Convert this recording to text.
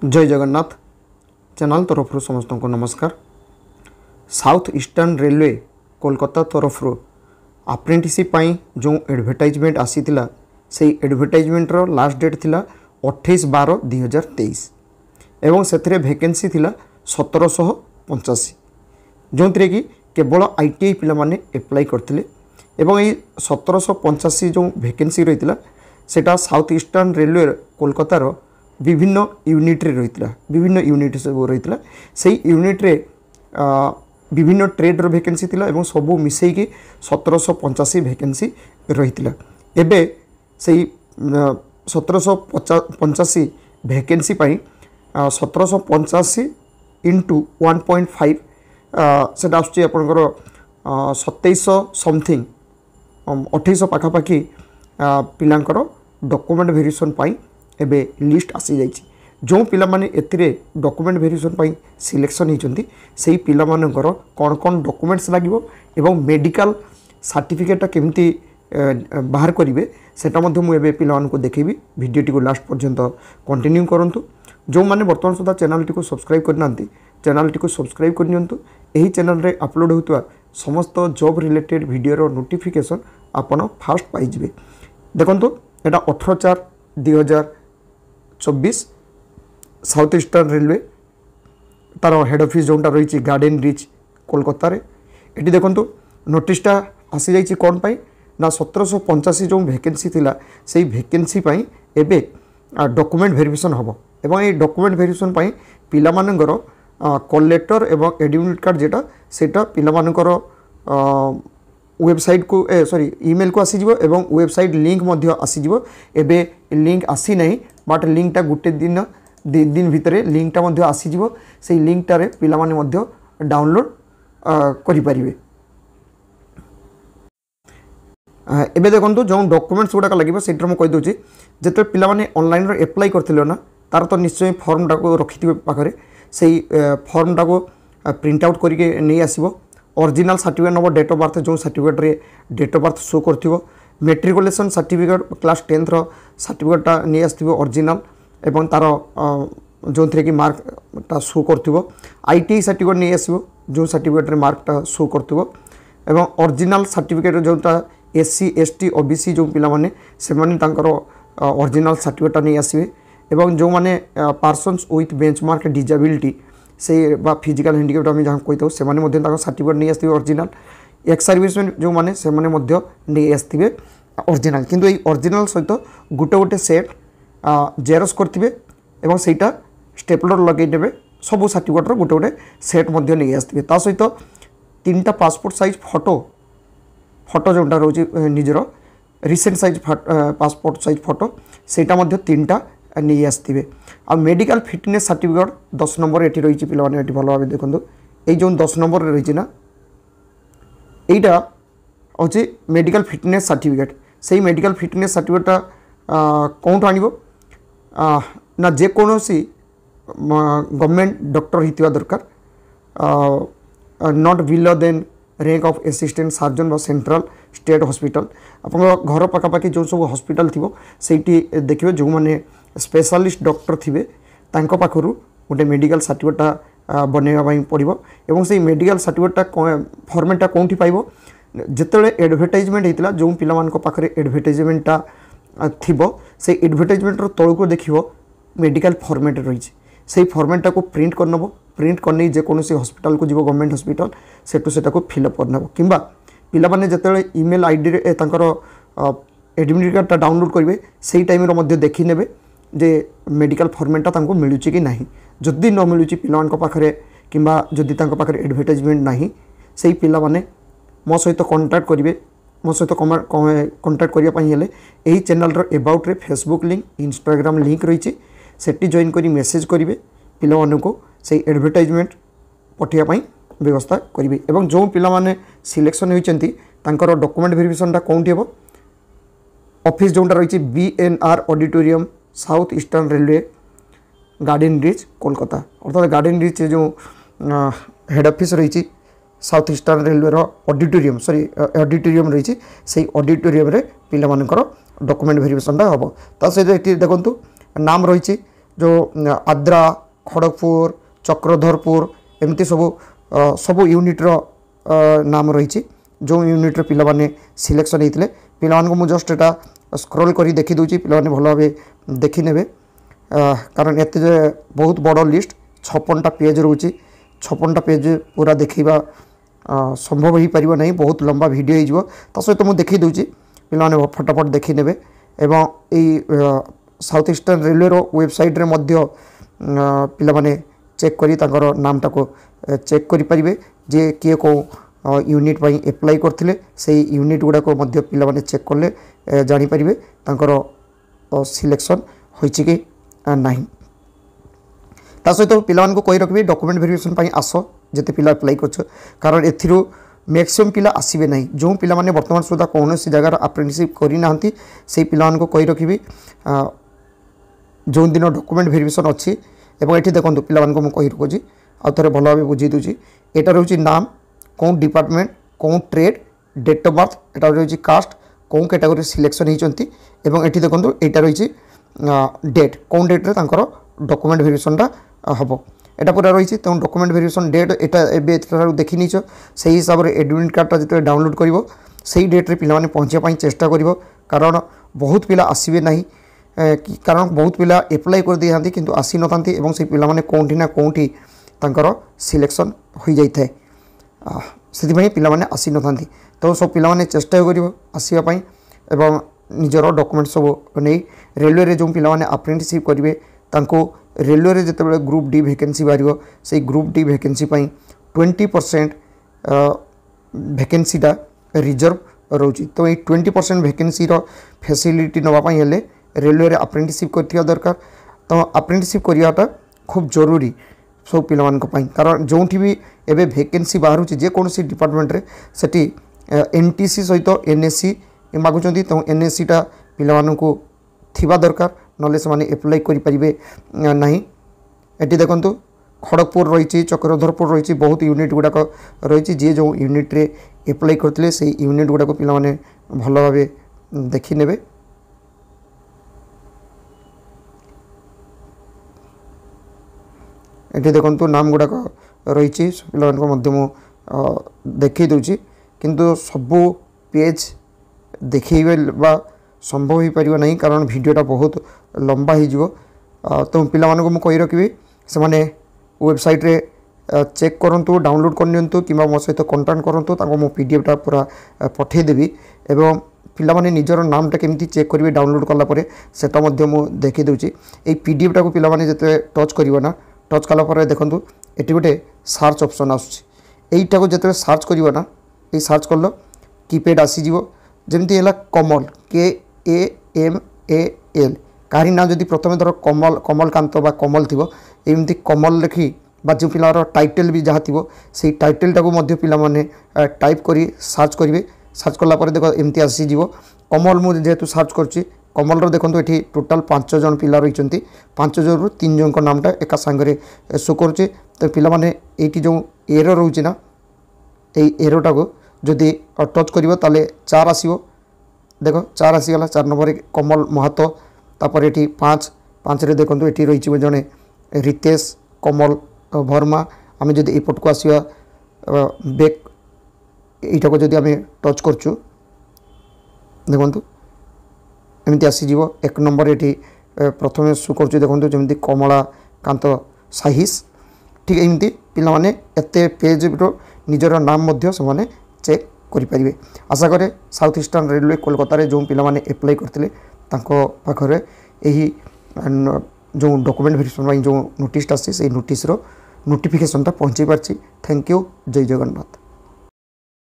जय जगन्नाथ चैनल तरफ समस्त को नमस्कार। साउथ ईस्टर्न रेलवे कोलकाता तरफ अप्रेंटिसशिप जो एडवर्टाइजमेंट आसीथिला से एडवर्टाइजमेंट रो लास्ट डेट थिला 28/12/2023 एवं से वैकेंसी थिला 1785 जो कि केवल ITI पिला माने अप्लाई करथिले एवं ये 1785 जो वैकेंसी रही सेटा साउथ ईस्टर्न रेलवे कोलकातार विभिन्न यूनिट रे रही विभिन्न यूनिट सब रही से यूनिट रे विभिन्न ट्रेड रो वैकेंसी थिला एवं सबू मिसेकी 1785 वैकेंसी रही एबे से 1785 वैकेंसी 1785 इंटू 1.5 से आसुची आपनकर 2700 समथिंग 2800 पाखापाखि पिलांकर डॉक्यूमेंट वेरिएशन पाई एबे लिस्ट आसी जाइछि। जो पिला माने एथिरे डॉक्यूमेंट वेरिएशन पाई सिलेक्शन होइचंती सेही पिला मानकर कोन कोन डॉक्यूमेंट्स लागिवो एवं मेडिकल सर्टिफिकेट केमती बाहर करिवे सेटा मध्ये मु एबे पिला मानको देखेबी। वीडियोटी को लास्ट पर्यंत कंटिन्यू करंतु। जो माने वर्तमान सुधा चैनल टी को सब्सक्राइब करनांती चैनल टी को सब्सक्राइब करनियंतु। एही चैनल रे अपलोड होतुवा समस्त जॉब रिलेटेड वीडियो रो नोटिफिकेशन आपण फास्ट पाई जिवे। देखंतु एटा 18/4/2024 साउथ ईस्टर्न रेलवे तार हेड ऑफिस जोटा रही गार्डन रिच कोलकाता रे एटी देखंतु नोटिसटा आसी जाइछि कोन पाई ना 1785 जो वैकेंसी थिला सेही वैकेंसी पाई एबे डॉक्यूमेंट वेरिफिकेशन हबो एवं ए डॉक्यूमेंट वेरिफिकेशन पाई पिला मानकर कॉल लेटर एवं एडमिट कार्ड जेटा सेटा पिला मानकर वेबसाइट को सॉरी ईमेल को आसी जिवो एवं वेबसाइट लिंक मध्य आसी जिवो। एबे लिंक आसी नहीं बट लिंकटा गुटे दिन भितरे लिंकटा मध्य आसी जिवो। से लिंकटारे पिला माने मध्य डाउनलोड करि परिबे। एबे देखंतु जो डॉक्यूमेंट्स गुडा लागिबो सेटर म कहि दोची जेते पिला माने ऑनलाइन रे अप्लाई करथिलो ना तार तो निश्चय फॉर्म टा को रखिथिबे पाखरे सेही फॉर्म टा को प्रिंट आउट करके नै आसीबो। Original certificate number date of birth जो सर्टिफिकेट रे डेट ऑफ बर्थ शो करथिबो। मैट्रिकुलेशन सर्टिफिकेट क्लास 10th रो सर्टिफिकेटा नै आस्थिबो ओरिजिनल एवं तार जो थे कि मार्क टा शो करथिबो। ITI सर्टिफिकेट नै आसीबो जो सर्टिफिकेट रे मार्क टा शो करथिबो एवं ओरिजिनल सर्टिफिकेट जोटा SC ST OBC जो पिला माने से माने तांकर ओरिजिनल सर्टिफिकेटा नै आसीबे एवं जो माने पर्सन्स विथ बेंचमार्क डिसेबिलिटी से बा फिजिकल हैंडिकैप्ट आम जहाँ कही से सर्टिफिकेट नहीं आसते ओरिजिनल एक्स सर्विसमैन जो मैंने से नहीं आसते ओरिजिनल किंतु ये ओरिजिनल सहित गोटे गोटे सेट जेरक्स करथिबे एवं सेटा स्टेपलर लगे देबे सब सर्टिफिकेट गोटे गोटे सेट नहीं आसते ता सहित 3टा पासपोर्ट साइज फोटो जोटा रोचे निजर recent size passport size photo सेटा 3टा नहीं आसते। आ मेडिकल फिटनेस सर्टिफिकेट 10 नंबर एटी रही पिला माने एटी भलो भाबे देखंतु ए जो 10 नंबर रही ना एटा होची मेडिकल फिटनेस सर्टिफिकेट। से मेडिकल फिटनेस सर्टिफिकेट कोन आनिबो ना जे कोनोसी गवर्नमेंट डॉक्टर हितिवा दरकार not below than rank of assistant surgeon बा सेंट्रल स्टेट हॉस्पिटल अपन घर पाखापाखि जो सब हॉस्पिटल थिबो सेठी देखिबे जो माने स्पेशलिस्ट डॉक्टर थिबे तांको पाखरु गोटे मेडिकल सर्टिफिकेटा बनेगा पई पड़िबो एवं से मेडिकल सर्टिफिकेटा फॉर्मेटटा कोंठी पाइबो जेतेले एडवर्टाइजमेंट हेतिला जो पिला मानको पाखरे एडवर्टाइजमेंटटा थिबो से एडवर्टाइजमेंट रो तळको देखिबो मेडिकल फॉर्मेट रहिछि से फॉर्मेटटा को प्रिंट करनबो प्रिंट करने जे कोनोसी हॉस्पिटल को जीवो गवर्नमेंट हॉस्पिटल सेटू सेटा को फिलअप करनबो किंबा पिला माने जेतेले ईमेल आईडी रे तांकर एडमिट कार्डटा डाउनलोड करिवे सेही टाइम रो मध्ये देखि नेबे जे मेडिकल फॉर्मेटटा तांको मिलुची कि नाही। जदि न मिलुची पिला मानक पाखरे किंबा जदि तांको पाखरे एडवर्टाइजमेंट नाही सेही पिला माने मो सहित कांटेक्ट करिवे। मो सहित कांटेक्ट करिया पई हेले एही चैनल रो अबाउट रे फेसबुक लिंक इंस्टाग्राम लिंक रहिछि सेठी जॉइन करी मेसेज करिवे पिला मानको से एडवर्टाइजमेंट पठिया पई व्यवस्था करिवे एवं जो पिला माने सिलेक्शन होइचंती तांकर डॉक्यूमेंट वेरिफिकेशन टा कोंठी हेबो ऑफिस जोटा रही BNR auditorium south eastern railway garden rich Kolkata अर्थात गार्डन रिच जो हेड ऑफिस रही south eastern railway auditorium sorry auditorium रही से ऑडिटोरियम रे पिला मानकर डॉक्यूमेंट वेरिफिकेशन टा हम ता सहित देखो नाम रही जो आद्रा खड़गपुर चक्रधरपुर एमती सब यूनिट्र नाम रही जो यूनिट्र पिला माने सिलेक्शन होते पिला को जस्ट एटा स्क्रॉल करी देखी दूची पिला माने भल भाव देखी नेबे कारण एत बहुत बड़ लिस्ट 56टा पेज रोचे 56टा पेज पूरा देखा संभव हो पार नहीं बहुत लंबा वीडियो हो सहित मुझे देखी दूची पिला माने फटाफट देखी नेबे एवं साउथ ईस्टर्न रेलवे वेबसाइट रे मध्य पिला माने चेक करी तांकर नामटा को चेक करि परिबे जे किए को यूनिट पाई एप्लाई करथिले से यूनिट गुडा को मध्य पिला माने चेक करले जानि परिबे तांकर सिलेक्शन होइछि कि नाही। ता सहित पिला को कहि रखबे डॉक्यूमेंट वेरिफिकेशन पाई आसो जेते पिला अप्लाई करछ कारण एथिरो मैक्सिमम पिला आसीबे नहीं जो पिला माने वर्तमान सुधा कौन सी जगार अप्रेंटिसशिप करि नाहंती से पिला को कहि रखिबी जो दिन डॉक्यूमेंट वेरिफिकेशन अच्छी एवं ये देखो पिला को मुझे रखुची आउ थे भल भाव बुझे दूसरी यहाँ रोचे नाम कौन डिपार्टमेंट कौन ट्रेड डेट ऑफ बर्थ यहाँ रही कास्ट कौन कैटेगरी सिलेक्शन होती ये देखो यहाँ रही डेट कौन डेट्रे डॉक्यूमेंट वेरिफिकेशनटा हम यहाँ पूरा रही तेणु डॉक्यूमेंट वेरिफिकेशन डेट यहाँ देखी नीच से हिसाब से एडमिट कार्डटा जो डाउनलोड कर से डेट्रे पिला पहुँचापी चेष्टा कर कारण बहुत पिला आसबे ना कारण बहुत पिला एप्लाई कर दी किंतु आसी न था से पिला माने कोठी ना कोठी तांकर सिलेक्शन हो जाए से पिला माने आसी न था तो सब पिला माने चेष्टा कर आसवाई एवं निजर डॉक्यूमेंट सब नहीं रेलवे रे जो पिला माने अप्रेंटिसशिप करेंगे रेलवे रे जिते ग्रुप डी वैकेंसी बाहर से ग्रुप डी वैकेंसी 20% वैकेंसीटा रिजर्व रोची तो ये 20% वैकेंसी फैसिलिटी नापी हेले रेलवे रे अप्रेंटिसशिप कर दरकार तो अप्रेंटिसशिप कराटा खूब जरूरी सब पिला कारण जो भी एवं वैकेंसी बाहर जेकोसी डिपार्टमेंट रे सेठी एनटीसी सहित एनएससी मागुंट तो एनएससीटा पिला थिबा दरकार नले से एप्लाई करें ना ये देखो खड़गपुर रही चक्रधरपुर रही बहुत यूनिट गुड़ाक रही जी जो यूनिट रे एप्लाई करते से यूनिट गुड़ाक पिला भल भाव देखी नेबे ये देखो नाम गुड़ाक रही पिला मु देखी दूची किंतु सबू पेज देखिए संभव हो पार नहीं कारण वीडियोटा बहुत लंबा हो तो पिला मुझे कही रखी से मैंने वेबसाइट रे चेक करूँ डाउनलोड करनी कि मो सहित कंटाक्ट करूँ मो पीडीएफटा पूरा पठेदेवी एवं पिला माने निजर नामटा केमती चेक करेंगे डाउनलोड कलापर सेटा मु देखी दूची ये पीडीएफटा को पिला माने जते टच करना टच कलापर देखूँ ये गोटे सार्च ऑप्शन आसटा को जो सार्च करना ये सार्च कल कीपैड आसीज जमती है कमल KAMAL कहारी ना जदि प्रथम धर कमल कमलकांत बा कमल थी एमती कमल लिखी बा जो पिलार टाइटल भी जहाँ थी से टाइटलटा को पिला माने टाइप करी सर्च करेंगे सर्च कलापर देख एमती आसीज कमल मुझे जेहेतु सर्च करुँची कमल देखो ये टोटाल 5 जन पिला रही 5 जन 3 जन का नामटा एका सांगे शो करुचे तो पिला माने ये जो एरो रोचे ना ये एरोटा को जदि टच कर 4 आसो देख 4 आसीगला 4 नंबर कमल महतो तापर ये 5 रे देखो ये रही जड़े रितेश कमल वर्मा आम जदि एपट को आसवा बैक यहाँ को जदि आम टच करचु देखु एमती आसीज 1 नंबर ये प्रथम शो कर देखो जमी कमला कांत साहिस ठीक एमती पिला माने एते पेज निजर नाम से चेक करें आशा करे साउथ ईस्टर्न रेलवे कोलकाता जो पिला माने एप्लाई करते पाखरे यही जो डॉक्यूमेंट वेरिफिकेशन जो नोटिस आसी से नोटिस नोटिफिकेशनटा पहुँचे पार्टी। थैंक यू जय जगन्नाथ।